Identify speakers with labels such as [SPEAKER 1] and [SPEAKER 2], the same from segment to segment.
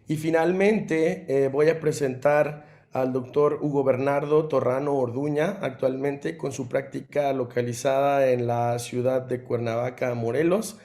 [SPEAKER 1] Y finalmente voy a presentar al doctor Hugo Bernardo Torrano Orduña, actualmente con su práctica localizada en la ciudad de Cuernavaca, Morelos.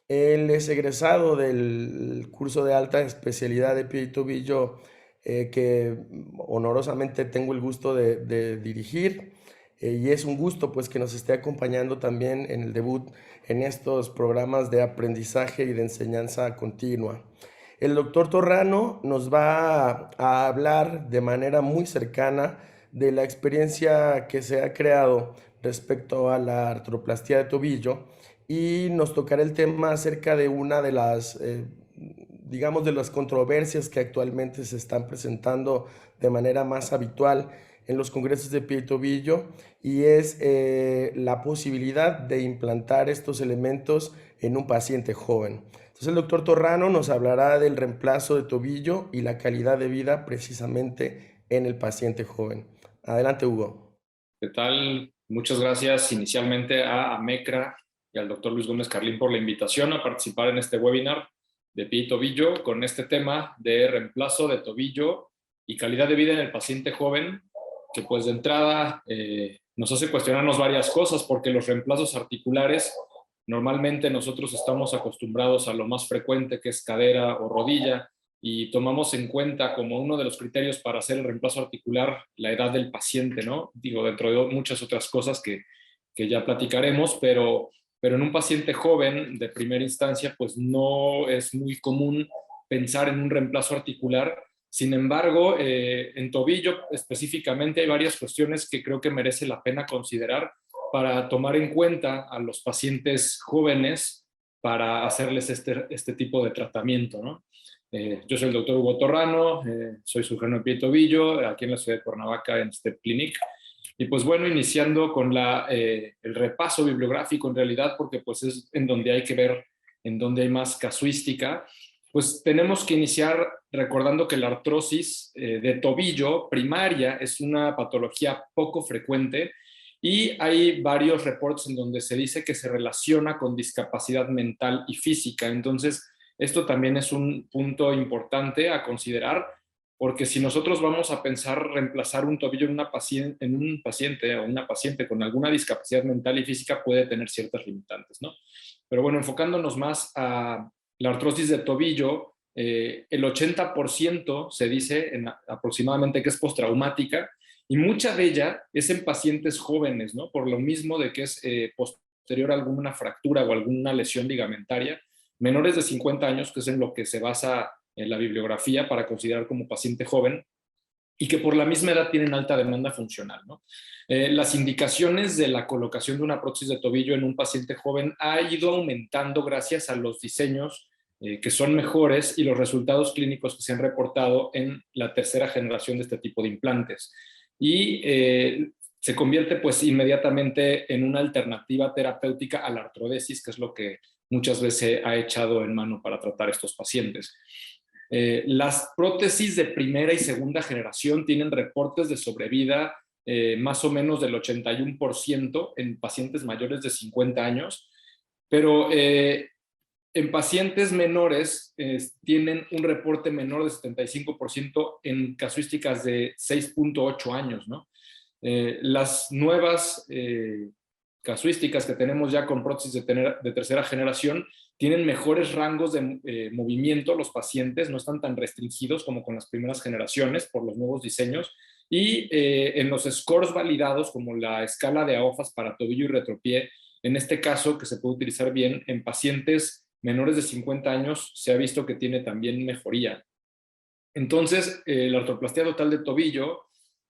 [SPEAKER 1] Él es egresado del curso de alta especialidad de pie y tobillo que honorosamente tengo el gusto de dirigir. Y es un gusto pues que nos esté acompañando también en el debut en estos programas de aprendizaje y de enseñanza continua. El doctor Torrano nos va a hablar de manera muy cercana de la experiencia que se ha creado respecto a la artroplastia de tobillo y nos tocará el tema acerca de una de las, digamos, de las controversias que actualmente se están presentando de manera más habitual en los congresos de pie y tobillo, y es la posibilidad de implantar estos elementos en un paciente joven. Entonces el doctor Torrano nos hablará del reemplazo de tobillo y la calidad de vida precisamente en el paciente joven. Adelante, Hugo.
[SPEAKER 2] ¿Qué tal? Muchas gracias inicialmente a AMECRA y al doctor Luis Gómez Carlín por la invitación a participar en este webinar de pie y tobillo con este tema de reemplazo de tobillo y calidad de vida en el paciente joven, que pues de entrada nos hace cuestionarnos varias cosas, porque los reemplazos articulares normalmente nosotros estamos acostumbrados a lo más frecuente, que es cadera o rodilla, y tomamos en cuenta como uno de los criterios para hacer el reemplazo articular la edad del paciente, ¿no? Digo, dentro de muchas otras cosas que ya platicaremos, pero en un paciente joven de primera instancia, pues no es muy común pensar en un reemplazo articular. Sin embargo, en tobillo específicamente hay varias cuestiones que creo que merece la pena considerar para tomar en cuenta a los pacientes jóvenes para hacerles este tipo de tratamiento, ¿no? Yo soy el doctor Hugo Torrano, soy cirujano de pie y tobillo, aquí en la ciudad de Cuernavaca, en Step Clinic. Y pues bueno, iniciando con el repaso bibliográfico en realidad, porque pues es en donde hay que ver, en donde hay más casuística, pues tenemos que iniciar recordando que la artrosis de tobillo primaria es una patología poco frecuente y hay varios reportes en donde se dice que se relaciona con discapacidad mental y física. Entonces, esto también es un punto importante a considerar, porque si nosotros vamos a pensar reemplazar un tobillo en un paciente o una paciente con alguna discapacidad mental y física, puede tener ciertas limitantes, ¿no? Pero bueno, enfocándonos más a la artrosis de tobillo, el 80% se dice aproximadamente que es postraumática, y mucha de ella es en pacientes jóvenes, ¿no? Por lo mismo de que es posterior a alguna fractura o alguna lesión ligamentaria, menores de 50 años, que es en lo que se basa en la bibliografía para considerar como paciente joven, y que por la misma edad tienen alta demanda funcional, ¿no? Las indicaciones de la colocación de una prótesis de tobillo en un paciente joven ha ido aumentando gracias a los diseños que son mejores y los resultados clínicos que se han reportado en la tercera generación de este tipo de implantes. Y se convierte pues inmediatamente en una alternativa terapéutica a la artrodesis, que es lo que muchas veces se ha echado en mano para tratar estos pacientes. Las prótesis de primera y segunda generación tienen reportes de sobrevida más o menos del 81% en pacientes mayores de 50 años, pero en pacientes menores tienen un reporte menor de 75% en casuísticas de 6.8 años, ¿no? Las nuevas casuísticas que tenemos ya con prótesis de tercera generación tienen mejores rangos de movimiento, los pacientes no están tan restringidos como con las primeras generaciones por los nuevos diseños, y en los scores validados como la escala de AOFAS para tobillo y retropié, en este caso que se puede utilizar bien en pacientes menores de 50 años, se ha visto que tiene también mejoría. Entonces, la artroplastia total de tobillo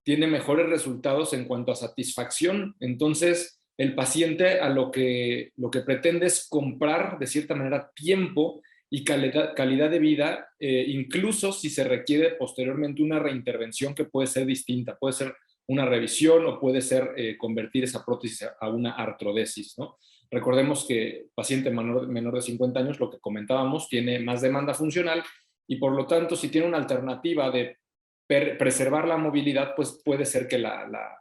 [SPEAKER 2] tiene mejores resultados en cuanto a satisfacción. Entonces, el paciente lo que pretende es comprar de cierta manera tiempo y calidad de vida, incluso si se requiere posteriormente una reintervención que puede ser distinta, puede ser una revisión o puede ser convertir esa prótesis a una artrodesis, ¿no? Recordemos que paciente menor de 50 años, lo que comentábamos, tiene más demanda funcional, y por lo tanto, si tiene una alternativa de preservar la movilidad, pues puede ser que la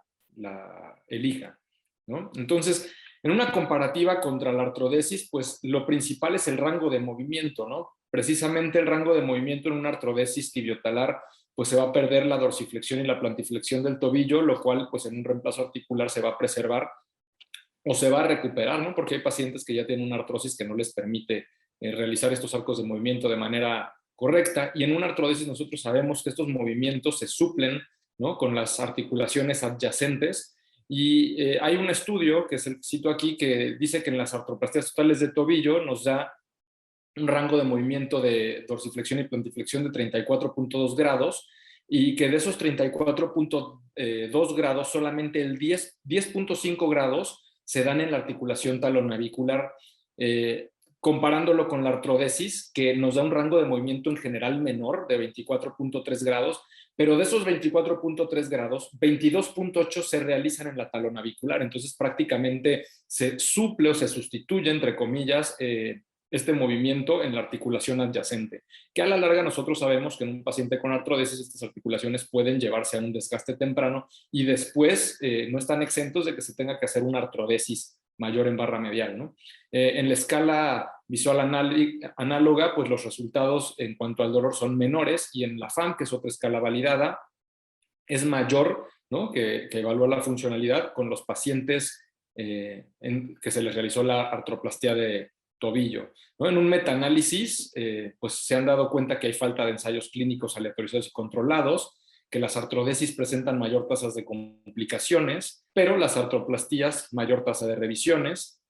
[SPEAKER 2] elija, ¿no? Entonces, en una comparativa contra la artrodesis, pues lo principal es el rango de movimiento, ¿no? precisamente el rango de movimiento en una artrodesis tibiotalar, pues se va a perder la dorsiflexión y la plantiflexión del tobillo, lo cual pues en un reemplazo articular se va a preservar o se va a recuperar, ¿no? Porque hay pacientes que ya tienen una artrosis que no les permite realizar estos arcos de movimiento de manera correcta, y en una artrodesis nosotros sabemos que estos movimientos se suplen, ¿no?, con las articulaciones adyacentes, y hay un estudio que es el que cito aquí que dice que en las artroplastías totales de tobillo nos da un rango de movimiento de dorsiflexión y plantiflexión de 34.2 grados, y que de esos 34.2 grados, solamente el 10.5 grados se dan en la articulación talonavicular, comparándolo con la artrodesis, que nos da un rango de movimiento en general menor, de 24.3 grados, pero de esos 24.3 grados, 22.8 se realizan en la talonavicular. Entonces prácticamente se suple o se sustituye, entre comillas, este movimiento en la articulación adyacente, que a la larga nosotros sabemos que en un paciente con artrodesis estas articulaciones pueden llevarse a un desgaste temprano y después no están exentos de que se tenga que hacer una artrodesis mayor en barra medial, ¿no? En la escala visual análoga, pues los resultados en cuanto al dolor son menores, y en la FAM, que es otra escala validada, es mayor, ¿no?, que evalúa la funcionalidad con los pacientes que se les realizó la artroplastia de tobillo, ¿no? En un metaanálisis, pues se han dado cuenta que hay falta de ensayos clínicos aleatorizados y controlados, que las artrodesis presentan mayor tasas de complicaciones, pero las artroplastías mayor tasa de revisiones.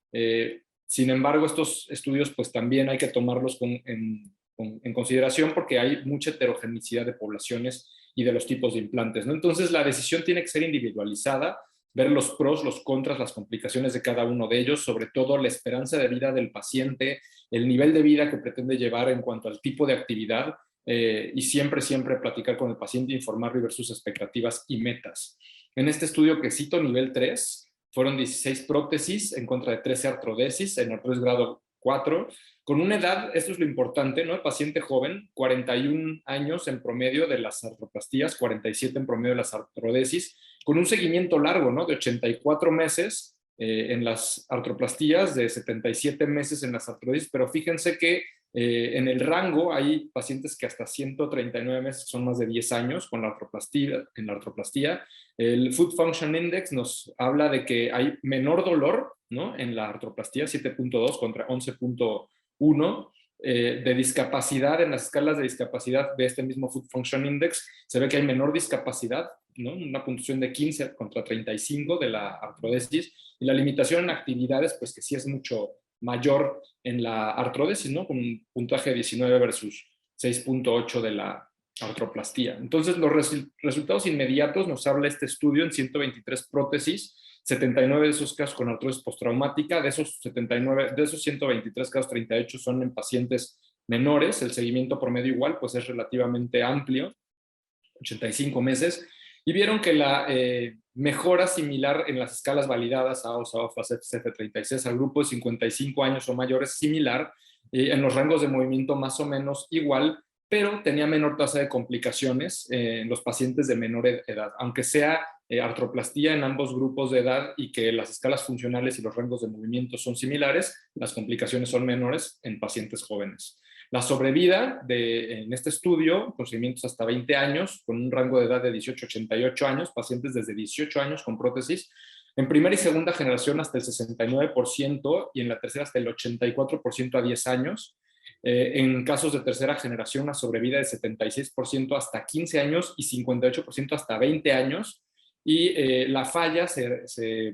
[SPEAKER 2] Sin embargo, estos estudios pues también hay que tomarlos en consideración, porque hay mucha heterogeneidad de poblaciones y de los tipos de implantes, ¿no? Entonces la decisión tiene que ser individualizada, ver los pros, los contras, las complicaciones de cada uno de ellos, sobre todo la esperanza de vida del paciente, el nivel de vida que pretende llevar en cuanto al tipo de actividad, y siempre platicar con el paciente e informarle ver sus expectativas y metas. En este estudio que cito, nivel 3, fueron 16 prótesis en contra de 13 artrodesis en artrodesis grado 4, con una edad, esto es lo importante, ¿no?, el paciente joven, 41 años en promedio de las artroplastías, 47 en promedio de las artrodesis, con un seguimiento largo, ¿no?, de 84 meses en las artroplastías, de 77 meses en las artrodesis, pero fíjense que en el rango hay pacientes que hasta 139 meses, son más de 10 años con la artroplastía, en la artroplastía. El Foot Function Index nos habla de que hay menor dolor, ¿no?, en la artroplastía, 7.2 contra 11.1. De discapacidad, en las escalas de discapacidad de este mismo Foot Function Index, se ve que hay menor discapacidad, ¿no?, una puntuación de 15 contra 35 de la artrodesis, y la limitación en actividades, pues que sí es mucho mayor en la artrodesis, ¿no?, con un puntaje de 19 versus 6.8 de la artroplastía. Entonces, los resultados inmediatos nos habla este estudio en 123 prótesis, 79 de esos casos con artrosis postraumática, de esos 123 casos, 38 son en pacientes menores, el seguimiento promedio igual, pues es relativamente amplio, 85 meses, y vieron que la mejora similar en las escalas validadas, AOS, AOFAS, FCF36, al grupo de 55 años o mayores, similar, en los rangos de movimiento más o menos igual, pero tenía menor tasa de complicaciones en los pacientes de menor edad, aunque sea artroplastía en ambos grupos de edad y que las escalas funcionales y los rangos de movimiento son similares, las complicaciones son menores en pacientes jóvenes. La sobrevida en este estudio, procedimientos hasta 20 años, con un rango de edad de 18 a 88 años, pacientes desde 18 años con prótesis, en primera y segunda generación hasta el 69% y en la tercera hasta el 84% a 10 años. En casos de tercera generación, una sobrevida de 76% hasta 15 años y 58% hasta 20 años. Y la falla se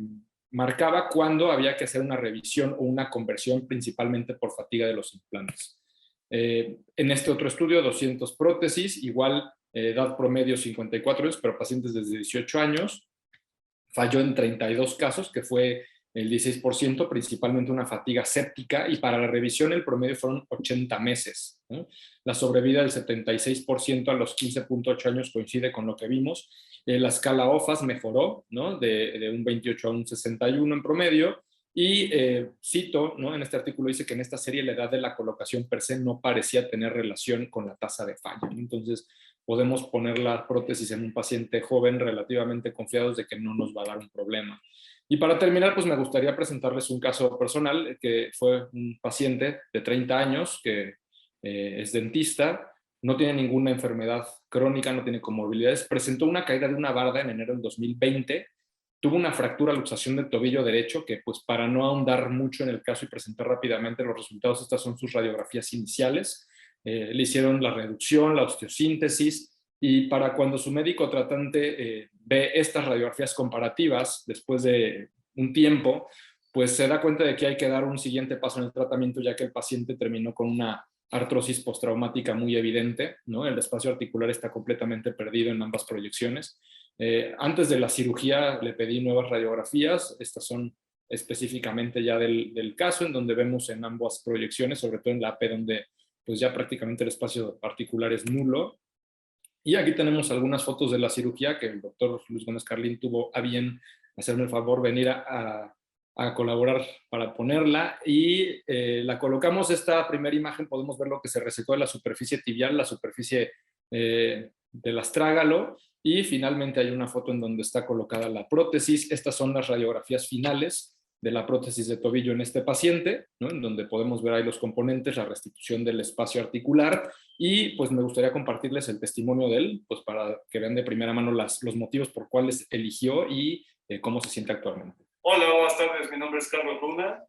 [SPEAKER 2] marcaba cuando había que hacer una revisión o una conversión, principalmente por fatiga de los implantes. En este otro estudio, 200 prótesis, igual edad promedio 54 años, pero pacientes desde 18 años. Falló en 32 casos, que fue el 16%, principalmente una fatiga séptica, y para la revisión el promedio fueron 80 meses, ¿no? La sobrevida del 76% a los 15.8 años coincide con lo que vimos. La escala OFAS mejoró, ¿no?, de un 28 a un 61 en promedio. Y cito, ¿no?, en este artículo dice que en esta serie la edad de la colocación per se no parecía tener relación con la tasa de falla, ¿no? Entonces podemos poner la prótesis en un paciente joven relativamente confiados de que no nos va a dar un problema. Y para terminar, pues me gustaría presentarles un caso personal, que fue un paciente de 30 años que es dentista, no tiene ninguna enfermedad crónica, no tiene comorbilidades, presentó una caída de una barda en enero del 2020, tuvo una fractura, luxación del tobillo derecho, que pues para no ahondar mucho en el caso y presentar rápidamente los resultados, estas son sus radiografías iniciales, le hicieron la reducción, la osteosíntesis, y para cuando su médico tratante ve estas radiografías comparativas después de un tiempo, pues se da cuenta de que hay que dar un siguiente paso en el tratamiento, ya que el paciente terminó con una artrosis postraumática muy evidente, ¿no? El espacio articular está completamente perdido en ambas proyecciones. Antes de la cirugía le pedí nuevas radiografías, estas son específicamente ya del caso, en donde vemos en ambas proyecciones, sobre todo en la AP, donde pues ya prácticamente el espacio articular es nulo. Y aquí tenemos algunas fotos de la cirugía que el doctor Luis Gómez Carlín tuvo a bien hacerme el favor venir a colaborar para ponerla, y la colocamos. Esta primera imagen podemos ver lo que se resecó de la superficie tibial, la superficie del astrágalo, y finalmente hay una foto en donde está colocada la prótesis. Estas son las radiografías finales de la prótesis de tobillo en este paciente, ¿no? En donde podemos ver ahí los componentes, la restitución del espacio articular, y pues me gustaría compartirles el testimonio de él, pues para que vean de primera mano los motivos por cuales eligió y cómo se siente actualmente.
[SPEAKER 3] Hola, buenas tardes. Mi nombre es Carlos Luna.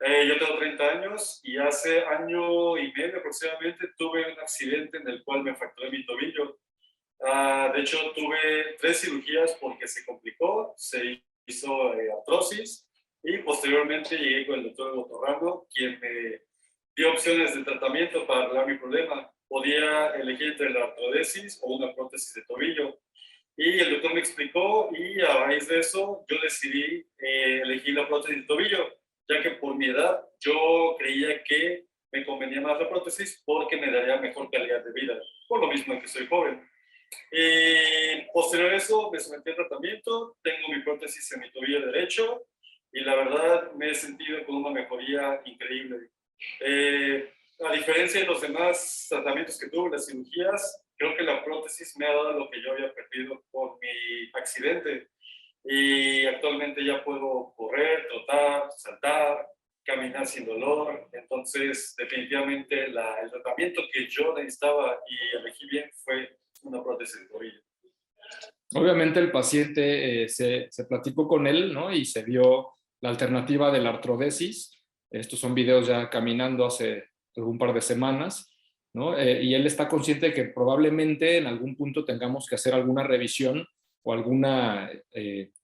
[SPEAKER 3] Yo tengo 30 años y hace año y medio aproximadamente tuve un accidente en el cual me fracturé mi tobillo. De hecho, tuve 3 cirugías porque se complicó, se hizo artrosis, y posteriormente llegué con el doctor Hugo Torrano, quien me dio opciones de tratamiento para arreglar mi problema. Podía elegir entre la artrodesis o una prótesis de tobillo. Y el doctor me explicó, y a raíz de eso yo decidí elegir la prótesis de tobillo, ya que por mi edad yo creía que me convenía más la prótesis porque me daría mejor calidad de vida, por lo mismo que soy joven. Posterior a eso me sometí al tratamiento, tengo mi prótesis en mi tobillo derecho y la verdad me he sentido con una mejoría increíble. A diferencia de los demás tratamientos que tuve, las cirugías, creo que la prótesis me ha dado lo que yo había perdido por mi accidente, y actualmente ya puedo correr, trotar, saltar, caminar sin dolor. Entonces definitivamente el tratamiento que yo necesitaba y elegí bien fue una prótesis de tobillo.
[SPEAKER 2] Obviamente el paciente se platicó con él, ¿no? Y se vio la alternativa de la artrodesis. Estos son videos ya caminando hace algún par de semanas, ¿no? Y él está consciente de que probablemente en algún punto tengamos que hacer alguna revisión o alguna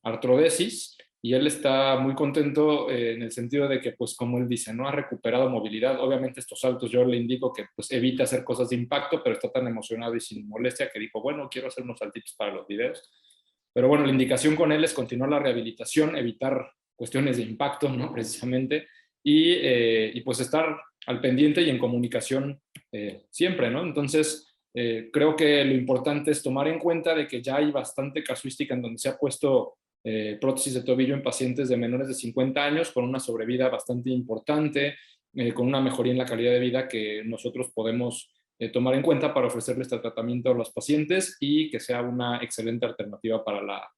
[SPEAKER 2] artrodesis, y él está muy contento en el sentido de que, pues como él dice, no ha recuperado movilidad. Obviamente estos saltos yo le indico que pues evite hacer cosas de impacto, pero está tan emocionado y sin molestia que dijo, bueno, quiero hacer unos saltitos para los videos. Pero bueno, la indicación con él es continuar la rehabilitación, evitar cuestiones de impacto, ¿no? Precisamente, y pues estar al pendiente y en comunicación siempre, ¿no? Entonces, creo que lo importante es tomar en cuenta de que ya hay bastante casuística en donde se ha puesto prótesis de tobillo en pacientes de menores de 50 años con una sobrevida bastante importante, con una mejoría en la calidad de vida que nosotros podemos tomar en cuenta para ofrecerle este tratamiento a los pacientes, y que sea una excelente alternativa para la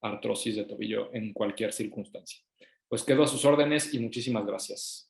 [SPEAKER 2] artrosis de tobillo en cualquier circunstancia. Pues quedo a sus órdenes y muchísimas gracias.